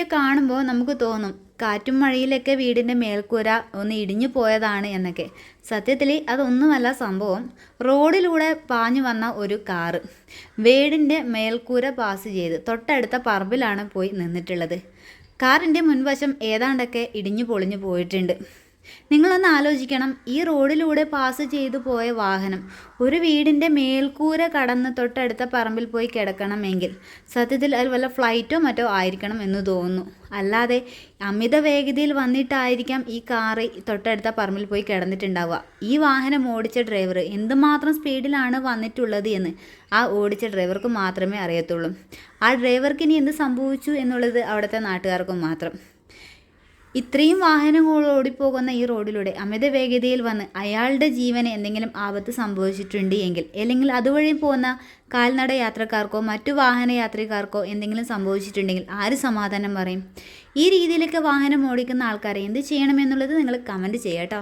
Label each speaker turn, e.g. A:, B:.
A: Video കാണുമ്പോൾ നമുക്ക് തോന്നും കാറ്റും മഴയിലൊക്കെ വീടിൻ്റെ മേൽക്കൂര ഒന്ന് ഇടിഞ്ഞു പോയതാണ് എന്നൊക്കെ. സത്യത്തിൽ അതൊന്നുമല്ല സംഭവം. റോഡിലൂടെ പാഞ്ഞു വന്ന ഒരു കാറ് വീടിൻ്റെ മേൽക്കൂര പാസ് ചെയ്ത് തൊട്ടടുത്ത പറമ്പിലാണ് പോയി നിന്നിട്ടുള്ളത്. കാറിൻ്റെ മുൻവശം ഏതാണ്ടൊക്കെ ഇടിഞ്ഞു പൊളിഞ്ഞു പോയിട്ടുണ്ട്. നിങ്ങളൊന്ന് ആലോചിക്കണം, ഈ റോഡിലൂടെ പാസ് ചെയ്തു പോയ വാഹനം ഒരു വീടിൻ്റെ മേൽക്കൂര കടന്ന് തൊട്ടടുത്ത പറമ്പിൽ പോയി കിടക്കണമെങ്കിൽ സത്യത്തിൽ അത് വല്ല ഫ്ലൈറ്റോ മറ്റോ ആയിരിക്കണം എന്ന് തോന്നുന്നു. അല്ലാതെ അമിത വേഗതയിൽ വന്നിട്ടായിരിക്കാം ഈ കാറ് തൊട്ടടുത്ത പറമ്പിൽ പോയി കിടന്നിട്ടുണ്ടാവുക. ഈ വാഹനം ഓടിച്ച ഡ്രൈവർ എന്തുമാത്രം സ്പീഡിലാണ് വന്നിട്ടുള്ളത് എന്ന് ആ ഓടിച്ച ഡ്രൈവർക്ക് മാത്രമേ അറിയത്തുള്ളൂ. ആ ഡ്രൈവർക്ക് ഇനി എന്ത് സംഭവിച്ചു എന്നുള്ളത് അവിടുത്തെ നാട്ടുകാർക്കും മാത്രം. ഇത്രയും വാഹനങ്ങൾ ഓടിപ്പോകുന്ന ഈ റോഡിലൂടെ അമിത വേഗതയിൽ വന്ന് അയാളുടെ ജീവന് എന്തെങ്കിലും ആപത്ത് സംഭവിച്ചിട്ടുണ്ട് എങ്കിൽ, അല്ലെങ്കിൽ അതുവഴി പോകുന്ന കാൽനട യാത്രക്കാർക്കോ മറ്റു വാഹന യാത്രികർക്കോ എന്തെങ്കിലും സംഭവിച്ചിട്ടുണ്ടെങ്കിൽ ആര് സമാധാനം പറയും? ഈ രീതിയിലൊക്കെ വാഹനം ഓടിക്കുന്ന ആൾക്കാരെ എന്ത് ചെയ്യണമെന്നുള്ളത് നിങ്ങൾ കമൻറ്റ് ചെയ്യാം കേട്ടോ.